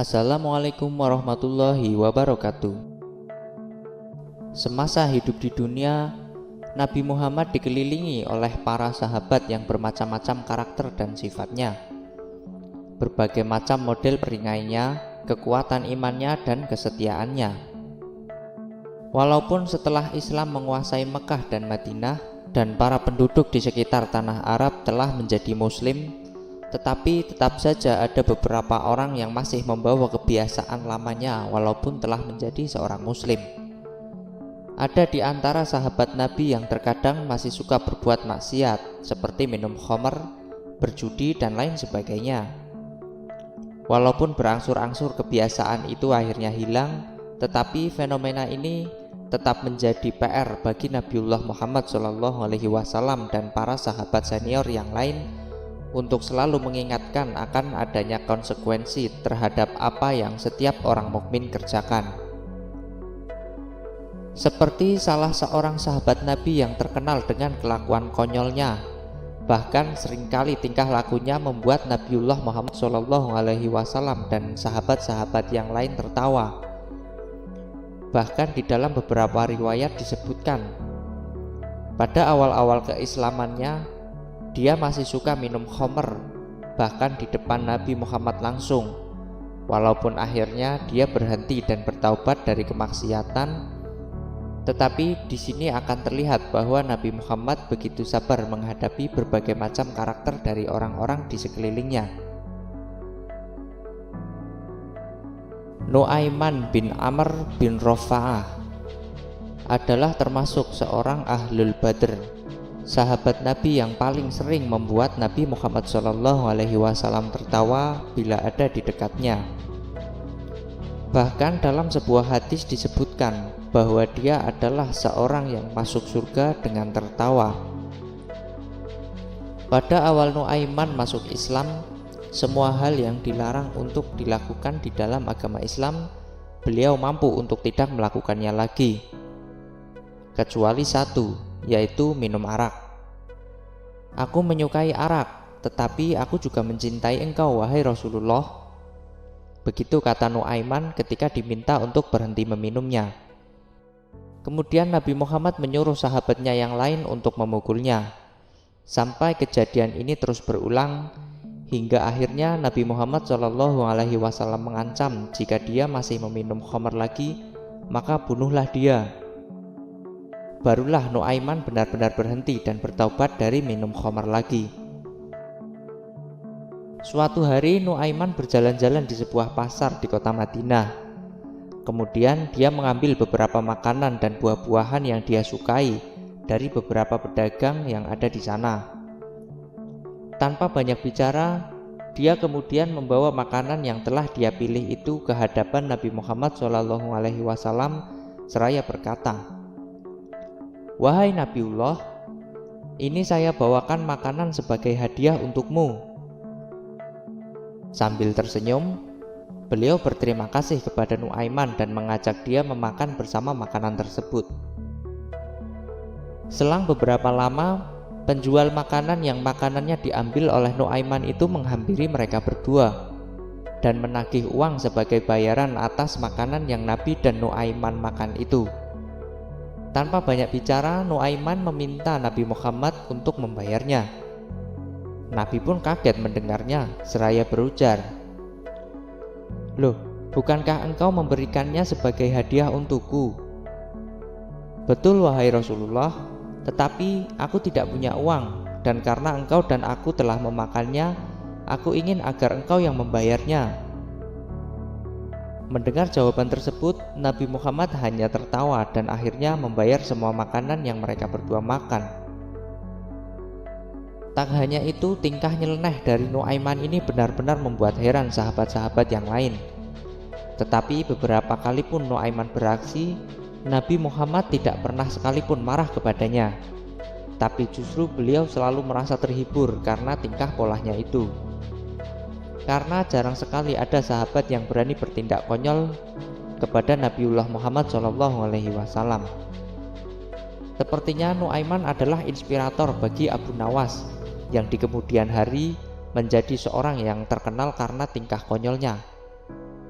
Assalamualaikum warahmatullahi wabarakatuh. Semasa hidup di dunia, Nabi Muhammad dikelilingi oleh para sahabat yang bermacam-macam karakter dan sifatnya. Berbagai macam model peringainya, kekuatan imannya dan kesetiaannya. Walaupun setelah Islam menguasai Mekah dan Madinah dan para penduduk di sekitar tanah Arab telah menjadi Muslim, tetapi tetap saja ada beberapa orang yang masih membawa kebiasaan lamanya walaupun telah menjadi seorang Muslim. Ada di antara sahabat Nabi yang terkadang masih suka berbuat maksiat seperti minum khamr, berjudi dan lain sebagainya. Walaupun berangsur-angsur kebiasaan itu akhirnya hilang, tetapi fenomena ini tetap menjadi PR bagi Nabiullah Muhammad SAW dan para sahabat senior yang lain untuk selalu mengingatkan akan adanya konsekuensi terhadap apa yang setiap orang mukmin kerjakan. Seperti salah seorang sahabat Nabi yang terkenal dengan kelakuan konyolnya, bahkan seringkali tingkah lakunya membuat Nabiullah Muhammad SAW dan sahabat-sahabat yang lain tertawa. Bahkan di dalam beberapa riwayat disebutkan, pada awal-awal keislamannya dia masih suka minum khamr, bahkan di depan Nabi Muhammad langsung. Walaupun akhirnya dia berhenti dan bertaubat dari kemaksiatan, tetapi di sini akan terlihat bahwa Nabi Muhammad begitu sabar menghadapi berbagai macam karakter dari orang-orang di sekelilingnya. Nu'aiman bin Amr bin Rofa'ah adalah termasuk seorang ahlul badr, sahabat Nabi yang paling sering membuat Nabi Muhammad SAW tertawa bila ada di dekatnya. Bahkan dalam sebuah hadis disebutkan bahwa dia adalah seorang yang masuk surga dengan tertawa. Pada awal Nu'aiman masuk Islam, semua hal yang dilarang untuk dilakukan di dalam agama Islam, beliau mampu untuk tidak melakukannya lagi, kecuali satu, yaitu minum arak. Aku menyukai arak, tetapi aku juga mencintai engkau, wahai Rasulullah. Begitu kata Nu'aiman ketika diminta untuk berhenti meminumnya. Kemudian Nabi Muhammad menyuruh sahabatnya yang lain untuk memukulnya. Sampai kejadian ini terus berulang, hingga akhirnya Nabi Muhammad SAW mengancam jika dia masih meminum khamr lagi, maka bunuhlah dia. Barulah Nu'aiman benar-benar berhenti dan bertaubat dari minum khamr lagi. Suatu hari Nu'aiman berjalan-jalan di sebuah pasar di kota Madinah. Kemudian dia mengambil beberapa makanan dan buah-buahan yang dia sukai dari beberapa pedagang yang ada di sana. Tanpa banyak bicara, dia kemudian membawa makanan yang telah dia pilih itu ke hadapan Nabi Muhammad SAW seraya berkata, "Wahai Nabiullah, ini saya bawakan makanan sebagai hadiah untukmu." Sambil tersenyum, beliau berterima kasih kepada Nu'aiman dan mengajak dia memakan bersama makanan tersebut. Selang beberapa lama, penjual makanan yang makanannya diambil oleh Nu'aiman itu menghampiri mereka berdua dan menagih uang sebagai bayaran atas makanan yang Nabi dan Nu'aiman makan itu. Tanpa banyak bicara, Nu'aiman meminta Nabi Muhammad untuk membayarnya. Nabi pun kaget mendengarnya, seraya berujar, "Loh, bukankah engkau memberikannya sebagai hadiah untukku?" "Betul wahai Rasulullah, tetapi aku tidak punya uang, dan karena engkau dan aku telah memakannya, aku ingin agar engkau yang membayarnya." Mendengar jawaban tersebut, Nabi Muhammad hanya tertawa dan akhirnya membayar semua makanan yang mereka berdua makan. Tak hanya itu, tingkah nyeleneh dari Nu'aiman ini benar-benar membuat heran sahabat-sahabat yang lain. Tetapi beberapa kali pun Nu'aiman beraksi, Nabi Muhammad tidak pernah sekalipun marah kepadanya. Tapi justru beliau selalu merasa terhibur karena tingkah polanya itu. Karena jarang sekali ada sahabat yang berani bertindak konyol kepada Nabiullah Muhammad SAW. Sepertinya Nu'aiman adalah inspirator bagi Abu Nawas yang di kemudian hari menjadi seorang yang terkenal karena tingkah konyolnya.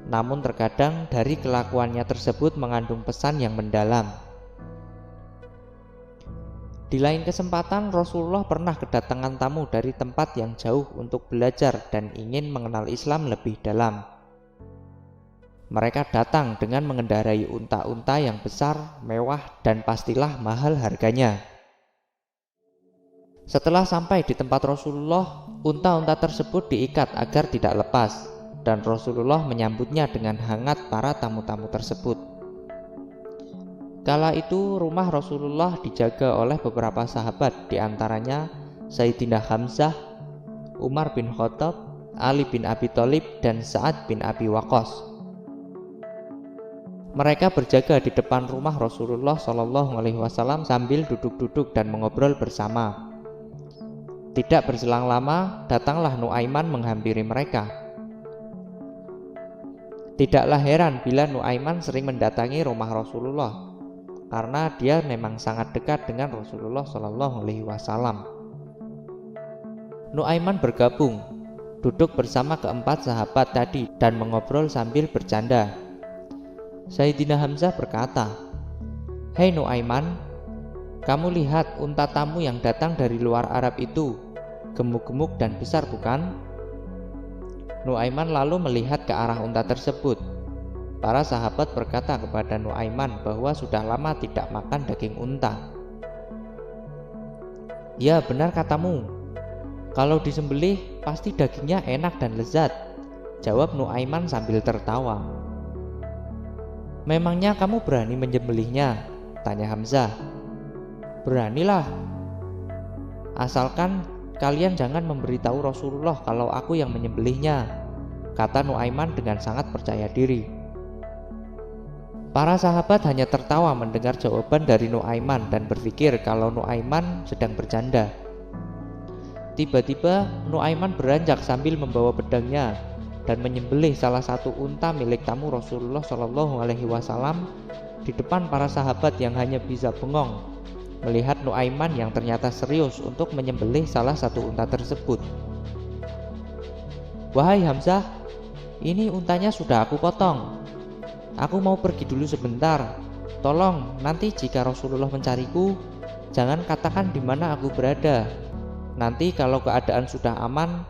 namun terkadang dari kelakuannya tersebut mengandung pesan yang mendalam. Di lain kesempatan, Rasulullah pernah kedatangan tamu dari tempat yang jauh untuk belajar dan ingin mengenal Islam lebih dalam. Mereka datang dengan mengendarai unta-unta yang besar, mewah, dan pastilah mahal harganya. Setelah sampai di tempat Rasulullah, unta-unta tersebut diikat agar tidak lepas, dan Rasulullah menyambutnya dengan hangat para tamu-tamu tersebut. Kala itu rumah Rasulullah dijaga oleh beberapa sahabat, diantaranya Sayyidina Hamzah, Umar bin Khattab, Ali bin Abi Thalib, dan Sa'ad bin Abi Waqqas. Mereka berjaga di depan rumah Rasulullah SAW sambil duduk-duduk dan mengobrol bersama. Tidak berselang lama, datanglah Nuaiman menghampiri mereka. Tidaklah heran bila Nuaiman sering mendatangi rumah Rasulullah, karena dia memang sangat dekat dengan Rasulullah SAW. Nuaiman bergabung, duduk bersama keempat sahabat tadi dan mengobrol sambil bercanda. Sayyidina Hamzah berkata, "Hei Nuaiman, kamu lihat unta tamu yang datang dari luar Arab itu, gemuk-gemuk dan besar bukan?" Nuaiman lalu melihat ke arah unta tersebut. Para sahabat berkata kepada Nuaiman bahwa sudah lama tidak makan daging unta. "Ya, benar katamu. Kalau disembelih pasti dagingnya enak dan lezat," jawab Nuaiman sambil tertawa. "Memangnya kamu berani menyembelihnya?" tanya Hamzah. "Beranilah, asalkan kalian jangan memberitahu Rasulullah kalau aku yang menyembelihnya," kata Nuaiman dengan sangat percaya diri. Para sahabat hanya tertawa mendengar jawaban dari Nuaiman dan berpikir kalau Nuaiman sedang bercanda. Tiba-tiba Nuaiman beranjak sambil membawa pedangnya dan menyembelih salah satu unta milik tamu Rasulullah SAW di depan para sahabat yang hanya bisa bengong melihat Nuaiman yang ternyata serius untuk menyembelih salah satu unta tersebut. "Wahai Hamzah, ini untanya sudah aku potong. Aku mau pergi dulu sebentar. Tolong nanti jika Rasulullah mencariku, jangan katakan di mana aku berada. Nanti kalau keadaan sudah aman,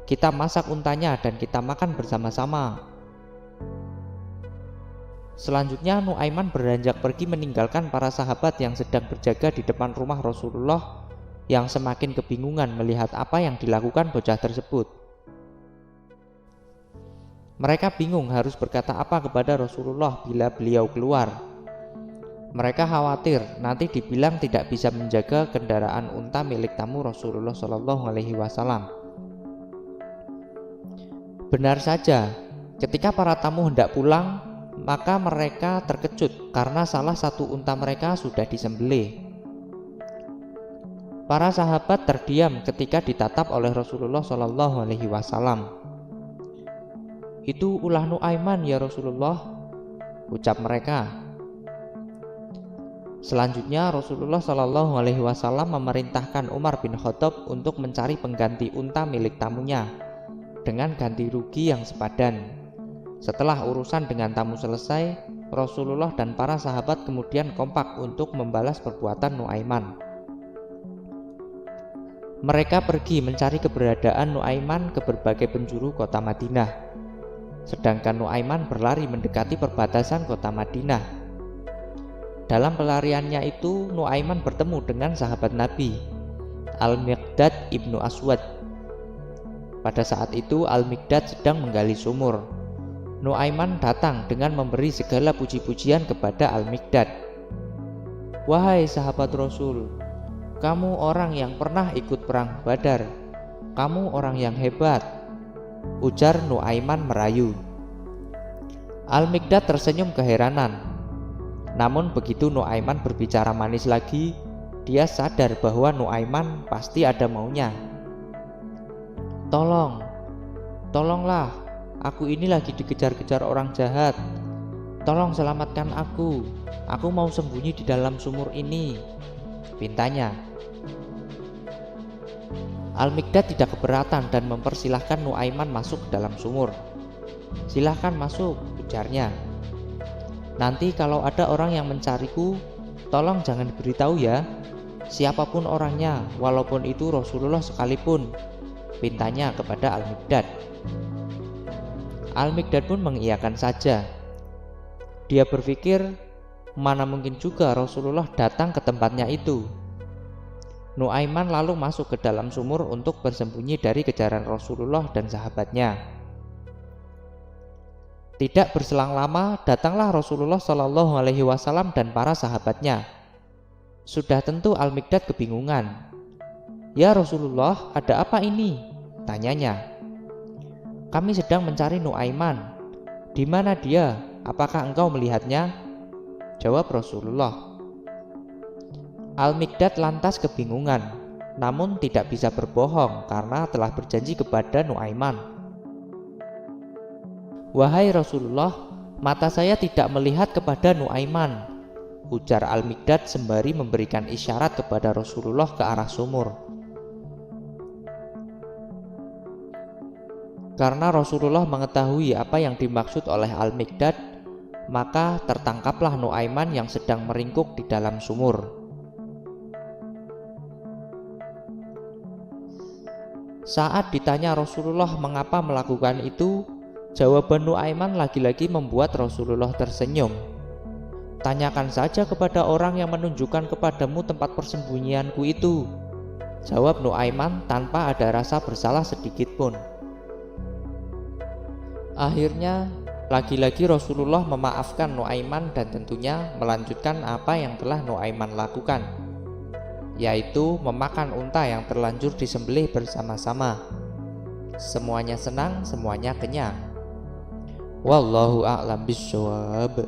kita masak untanya dan kita makan bersama-sama." Selanjutnya Nuaiman beranjak pergi meninggalkan para sahabat yang sedang berjaga di depan rumah Rasulullah yang semakin kebingungan melihat apa yang dilakukan bocah tersebut. Mereka bingung harus berkata apa kepada Rasulullah bila beliau keluar. Mereka khawatir nanti dibilang tidak bisa menjaga kendaraan unta milik tamu Rasulullah SAW. Benar saja, ketika para tamu hendak pulang, maka mereka terkejut karena salah satu unta mereka sudah disembelih. Para sahabat terdiam ketika ditatap oleh Rasulullah SAW. "Itu ulah Nuaiman ya Rasulullah," ucap mereka. Selanjutnya Rasulullah SAW memerintahkan Umar bin Khattab untuk mencari pengganti unta milik tamunya dengan ganti rugi yang sepadan. Setelah urusan dengan tamu selesai, Rasulullah dan para sahabat kemudian kompak untuk membalas perbuatan Nuaiman. Mereka pergi mencari keberadaan Nuaiman ke berbagai penjuru kota Madinah, sedangkan Nuaiman berlari mendekati perbatasan kota Madinah. Dalam pelariannya itu, Nuaiman bertemu dengan sahabat Nabi, Al-Miqdad ibnu Aswad. Pada saat itu Al-Miqdad sedang menggali sumur. Nuaiman datang dengan memberi segala puji-pujian kepada Al-Miqdad. "Wahai sahabat Rasul, kamu orang yang pernah ikut perang Badar. Kamu orang yang hebat," ujar Nuaiman merayu. Al-Miqdad tersenyum keheranan. Namun begitu Nuaiman berbicara manis lagi, dia sadar bahwa Nuaiman pasti ada maunya. Tolonglah, aku ini lagi dikejar-kejar orang jahat. Tolong selamatkan aku mau sembunyi di dalam sumur ini," pintanya. Al-Miqdad tidak keberatan dan mempersilahkan Nuaiman masuk ke dalam sumur. "Silahkan masuk," ujarnya. "Nanti kalau ada orang yang mencariku, tolong jangan beritahu ya, siapapun orangnya, walaupun itu Rasulullah sekalipun," pintanya kepada Al-Miqdad. Al-Miqdad pun mengiyakan saja. Dia berpikir, mana mungkin juga Rasulullah datang ke tempatnya itu. Nuaiman lalu masuk ke dalam sumur untuk bersembunyi dari kejaran Rasulullah dan sahabatnya. Tidak berselang lama, datanglah Rasulullah Shallallahu Alaihi Wasallam dan para sahabatnya. Sudah tentu Al-Miqdad kebingungan. "Ya Rasulullah, ada apa ini?" tanyanya. "Kami sedang mencari Nuaiman. Di mana dia? Apakah engkau melihatnya?" jawab Rasulullah. Al-Miqdad lantas kebingungan, namun tidak bisa berbohong karena telah berjanji kepada Nuaiman. "Wahai Rasulullah, mata saya tidak melihat kepada Nuaiman," ujar Al-Miqdad sembari memberikan isyarat kepada Rasulullah ke arah sumur. Karena Rasulullah mengetahui apa yang dimaksud oleh Al-Miqdad, maka tertangkaplah Nuaiman yang sedang meringkuk di dalam sumur. Saat ditanya Rasulullah mengapa melakukan itu, jawaban Nuaiman lagi-lagi membuat Rasulullah tersenyum. "Tanyakan saja kepada orang yang menunjukkan kepadamu tempat persembunyianku itu," jawab Nuaiman tanpa ada rasa bersalah sedikit pun. Akhirnya, lagi-lagi Rasulullah memaafkan Nuaiman dan tentunya melanjutkan apa yang telah Nuaiman lakukan, yaitu memakan unta yang terlanjur disembelih bersama-sama. Semuanya senang, semuanya kenyang. Wallahu a'lam bishawab.